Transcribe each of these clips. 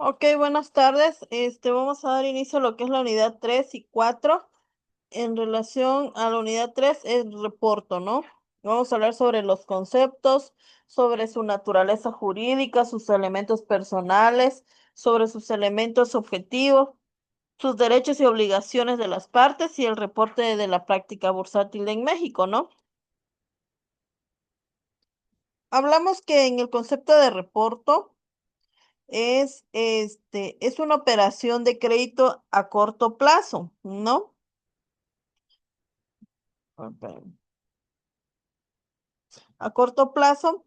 Ok, buenas tardes. Vamos a dar inicio a lo que es la unidad 3 y 4. En relación a la unidad 3 el reporto, ¿no? Vamos a hablar sobre los conceptos, sobre su naturaleza jurídica, sus elementos personales, sobre sus elementos objetivos, sus derechos y obligaciones de las partes y el reporte de la práctica bursátil en México, ¿no? Hablamos que en el concepto de reporto es una operación de crédito a corto plazo, ¿no? Ok. A corto plazo,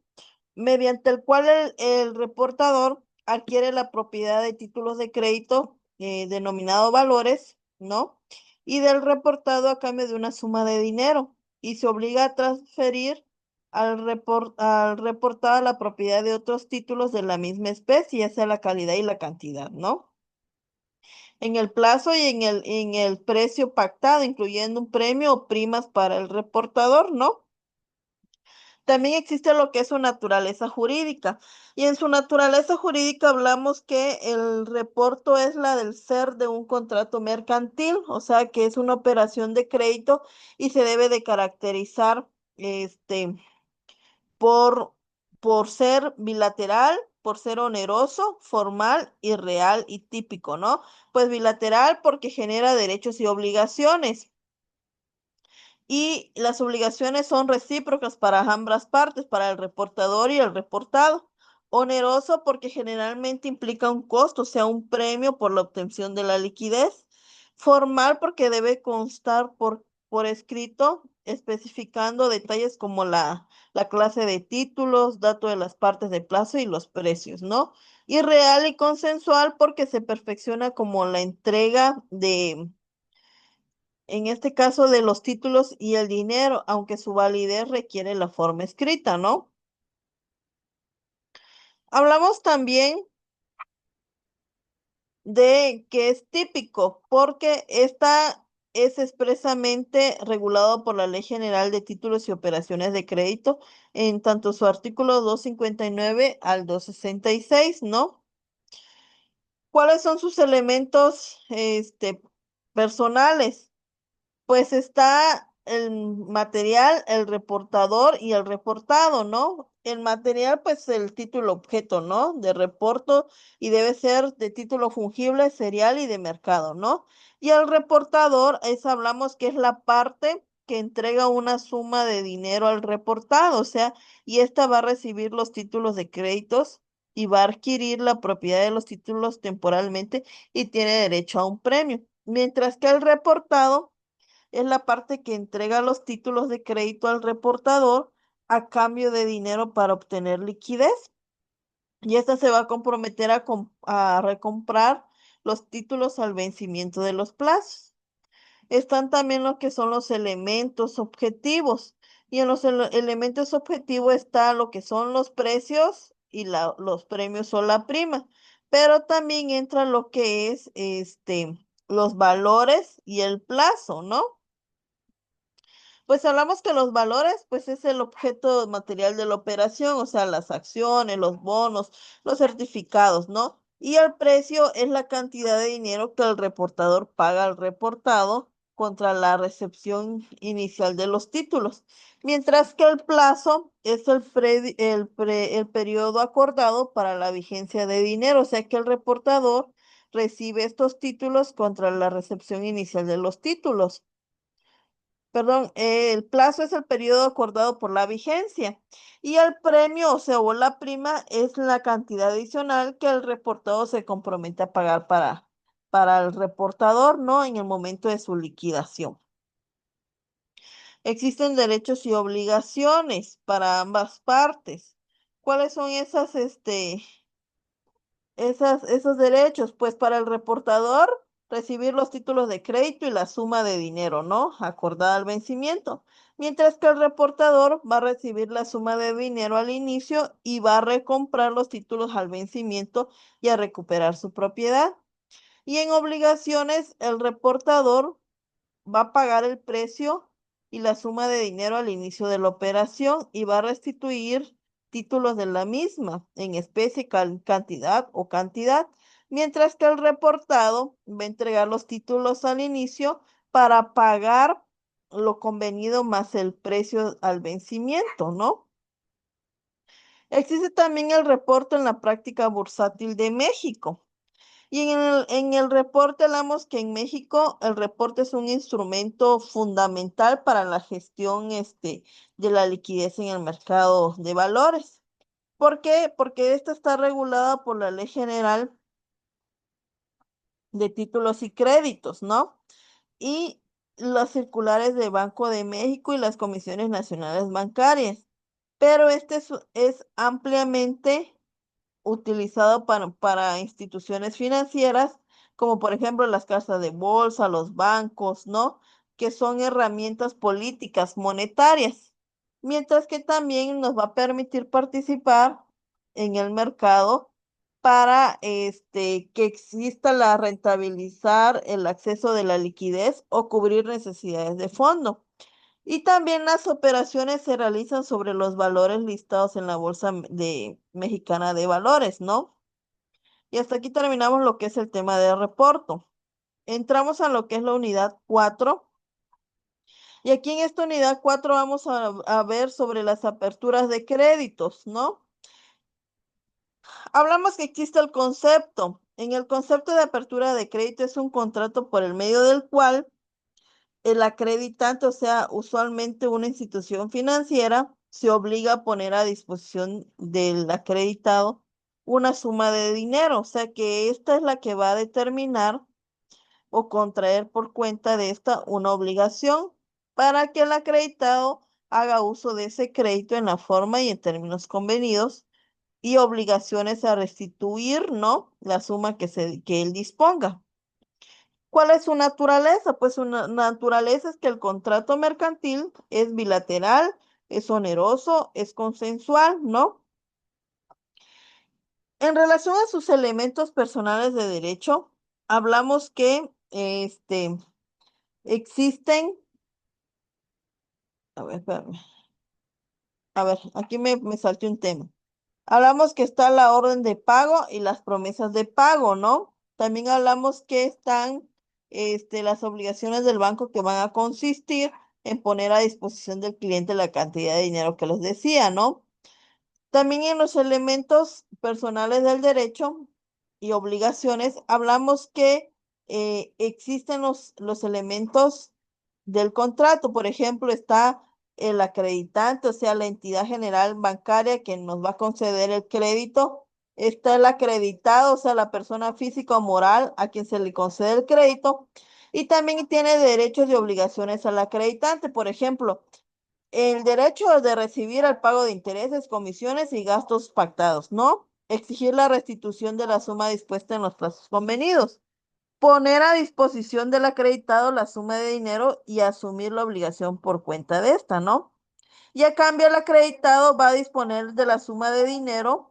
mediante el cual el reportador adquiere la propiedad de títulos de crédito denominado valores, ¿no? Y del reportado a cambio de una suma de dinero y se obliga a transferir al reportado la propiedad de otros títulos de la misma especie, ya sea la calidad y la cantidad, ¿no? En el plazo y en el precio pactado, incluyendo un premio o primas para el reportador, ¿no? También existe lo que es su naturaleza jurídica. Y en su naturaleza jurídica hablamos que el reporto es la del ser de un contrato mercantil, o sea que es una operación de crédito y se debe de caracterizar este, por, por ser bilateral, por ser oneroso, formal y real y típico, ¿no? Pues bilateral porque genera derechos y obligaciones y las obligaciones son recíprocas para ambas partes, para el reportador y el reportado. Oneroso porque generalmente implica un costo, o sea, un premio por la obtención de la liquidez. Formal porque debe constar por escrito, especificando detalles como la clase de títulos, dato de las partes de plazo y los precios, ¿no? Y real y consensual porque se perfecciona como la entrega en este caso de los títulos y el dinero, aunque su validez requiere la forma escrita, ¿no? Hablamos también de que es típico, porque esta es expresamente regulado por la Ley General de Títulos y Operaciones de Crédito en tanto su artículo 259 al 266, ¿no? ¿Cuáles son sus elementos, personales? Pues está el material, el reportador y el reportado, ¿no? El material, pues el título objeto, ¿no? De reporto y debe ser de título fungible, serial y de mercado, ¿no? Y el reportador, hablamos que es la parte que entrega una suma de dinero al reportado, o sea, y esta va a recibir los títulos de créditos y va a adquirir la propiedad de los títulos temporalmente y tiene derecho a un premio. Mientras que el reportado es la parte que entrega los títulos de crédito al reportador a cambio de dinero para obtener liquidez. Y esta se va a comprometer a recomprar los títulos al vencimiento de los plazos. Están también lo que son los elementos objetivos. Y en los elementos objetivos está lo que son los precios y los premios o la prima. Pero también entra lo que es los valores y el plazo, ¿no? Pues hablamos que los valores, pues es el objeto material de la operación, o sea, las acciones, los bonos, los certificados, ¿no? Y el precio es la cantidad de dinero que el reportador paga al reportado contra la recepción inicial de los títulos, mientras que el plazo es el periodo acordado para la vigencia de dinero, o sea que el reportador recibe estos títulos contra la recepción inicial de los títulos. Perdón, el plazo es el periodo acordado por la vigencia y el premio, o sea, o la prima es la cantidad adicional que el reportado se compromete a pagar para el reportador, ¿no? En el momento de su liquidación. Existen derechos y obligaciones para ambas partes. ¿Cuáles son esos derechos? Pues para el reportador, recibir los títulos de crédito y la suma de dinero, ¿no? Acordada al vencimiento. Mientras que el reportador va a recibir la suma de dinero al inicio y va a recomprar los títulos al vencimiento y a recuperar su propiedad. Y en obligaciones, el reportador va a pagar el precio y la suma de dinero al inicio de la operación y va a restituir títulos de la misma en especie, cantidad o cantidad, mientras que el reportado va a entregar los títulos al inicio para pagar lo convenido más el precio al vencimiento, ¿no? Existe también el reporte en la práctica bursátil de México. Y en el reporte hablamos que en México el reporte es un instrumento fundamental para la gestión de la liquidez en el mercado de valores. ¿Por qué? Porque esta está regulada por la Ley General de Títulos y Créditos, ¿no? Y las circulares de Banco de México y las comisiones nacionales bancarias. Pero este es ampliamente utilizado para instituciones financieras, como por ejemplo las casas de bolsa, los bancos, ¿no? Que son herramientas políticas monetarias, mientras que también nos va a permitir participar en el mercado para que exista la rentabilizar el acceso de la liquidez o cubrir necesidades de fondo. Y también las operaciones se realizan sobre los valores listados en la Bolsa Mexicana de Valores, ¿no? Y hasta aquí terminamos lo que es el tema de reporto. Entramos a lo que es la unidad 4. Y aquí en esta unidad 4 vamos a ver sobre las aperturas de créditos, ¿no? Hablamos que existe el concepto. En el concepto de apertura de crédito es un contrato por el medio del cual el acreditante, o sea, usualmente una institución financiera, se obliga a poner a disposición del acreditado una suma de dinero, o sea que esta es la que va a determinar o contraer por cuenta de esta una obligación para que el acreditado haga uso de ese crédito en la forma y en términos convenidos y obligaciones a restituir, ¿no? La suma que él disponga. ¿Cuál es su naturaleza? Pues su naturaleza es que el contrato mercantil es bilateral, es oneroso, es consensual, ¿no? En relación a sus elementos personales de derecho, hablamos que existen, a ver, espérame, a ver, aquí me salté un tema. Hablamos que está la orden de pago y las promesas de pago, ¿no? También hablamos que están las obligaciones del banco que van a consistir en poner a disposición del cliente la cantidad de dinero que les decía, ¿no? También en los elementos personales del derecho y obligaciones, hablamos que existen los elementos del contrato. Por ejemplo, está el acreditante, o sea, la entidad general bancaria que nos va a conceder el crédito. Está el acreditado, o sea, la persona física o moral a quien se le concede el crédito. Y también tiene derechos y obligaciones al acreditante. Por ejemplo, el derecho de recibir el pago de intereses, comisiones y gastos pactados, ¿no? Exigir la restitución de la suma dispuesta en los plazos convenidos. Poner a disposición del acreditado la suma de dinero y asumir la obligación por cuenta de esta, ¿no? Y a cambio el acreditado va a disponer de la suma de dinero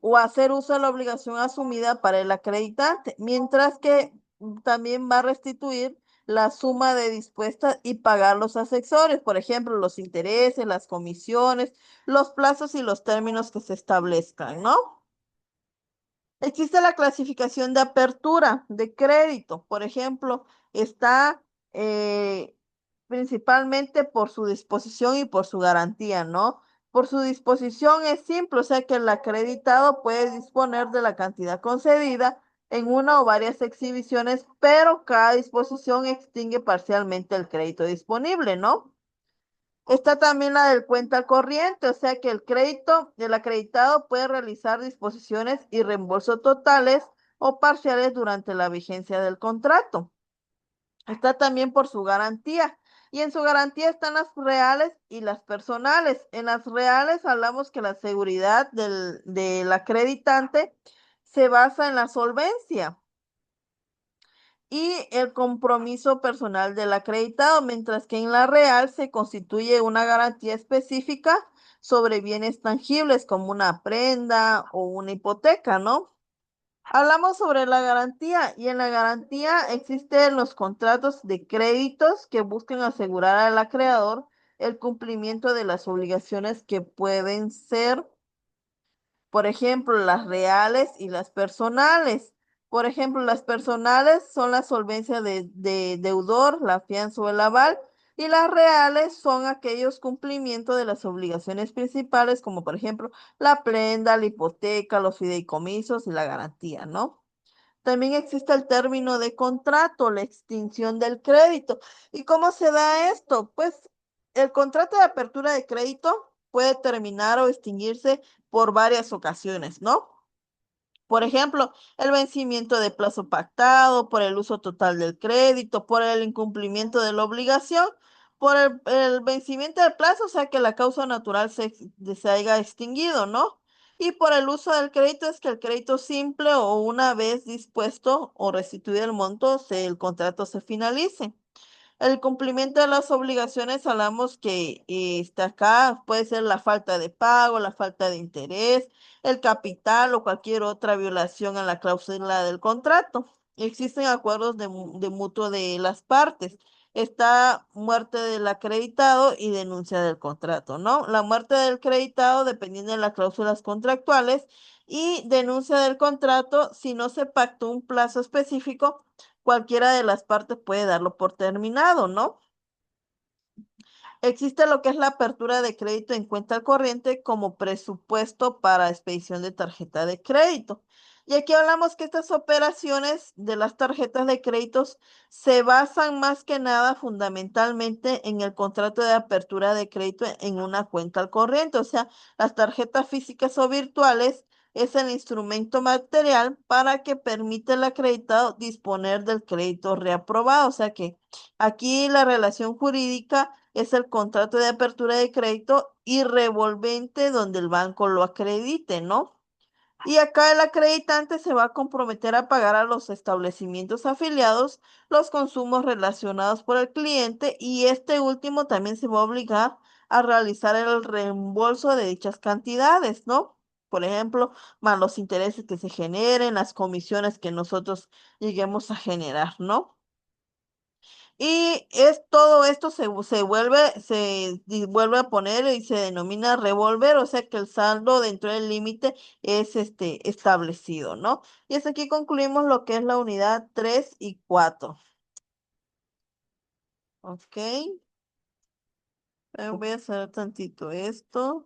o hacer uso de la obligación asumida para el acreditante, mientras que también va a restituir la suma de dispuesta y pagar los asesores, por ejemplo, los intereses, las comisiones, los plazos y los términos que se establezcan, ¿no? Existe la clasificación de apertura de crédito, por ejemplo, está eh, principalmente por su disposición y por su garantía, ¿no? Por su disposición es simple, o sea que el acreditado puede disponer de la cantidad concedida en una o varias exhibiciones, pero cada disposición extingue parcialmente el crédito disponible, ¿no? Está también la del cuenta al corriente, o sea que el crédito del acreditado puede realizar disposiciones y reembolsos totales o parciales durante la vigencia del contrato. Está también por su garantía. Y en su garantía están las reales y las personales. En las reales hablamos que la seguridad del acreditante se basa en la solvencia y el compromiso personal del acreditado, mientras que en la real se constituye una garantía específica sobre bienes tangibles como una prenda o una hipoteca, ¿no? Hablamos sobre la garantía y en la garantía existen los contratos de créditos que buscan asegurar al acreedor el cumplimiento de las obligaciones que pueden ser Por ejemplo, las reales y las personales. Por ejemplo, las personales son la solvencia de deudor, la fianza o el aval, y las reales son aquellos cumplimientos de las obligaciones principales, como por ejemplo la prenda, la hipoteca, los fideicomisos y la garantía, ¿no? También existe el término de contrato, la extinción del crédito. ¿Y cómo se da esto? Pues el contrato de apertura de crédito puede terminar o extinguirse por varias ocasiones, ¿no? Por ejemplo, el vencimiento de plazo pactado, por el uso total del crédito, por el incumplimiento de la obligación, por el vencimiento del plazo, o sea, que la causa natural se haya extinguido, ¿no? Y por el uso del crédito es que el crédito simple o una vez dispuesto o restituido el monto, el contrato se finalice. El cumplimiento de las obligaciones, hablamos que está acá, puede ser la falta de pago, la falta de interés, el capital o cualquier otra violación a la cláusula del contrato. Existen acuerdos de mutuo de las partes. Está muerte del acreditado y denuncia del contrato, ¿no? La muerte del acreditado dependiendo de las cláusulas contractuales y denuncia del contrato si no se pactó un plazo específico, cualquiera de las partes puede darlo por terminado, ¿no? Existe lo que es la apertura de crédito en cuenta corriente como presupuesto para expedición de tarjeta de crédito. Y aquí hablamos que estas operaciones de las tarjetas de créditos se basan más que nada fundamentalmente en el contrato de apertura de crédito en una cuenta al corriente. O sea, las tarjetas físicas o virtuales es el instrumento material para que permite el acreditado disponer del crédito reaprobado. O sea que aquí la relación jurídica es el contrato de apertura de crédito y revolvente donde el banco lo acredite, ¿no? Y acá el acreditante se va a comprometer a pagar a los establecimientos afiliados los consumos relacionados por el cliente y este último también se va a obligar a realizar el reembolso de dichas cantidades, ¿no? Por ejemplo, más los intereses que se generen, las comisiones que nosotros lleguemos a generar, ¿no? Y es todo esto vuelve a poner y se denomina revolver, o sea que el saldo dentro del límite es establecido, ¿no? Y hasta aquí concluimos lo que es la unidad 3 y 4. Ok, voy a hacer tantito esto.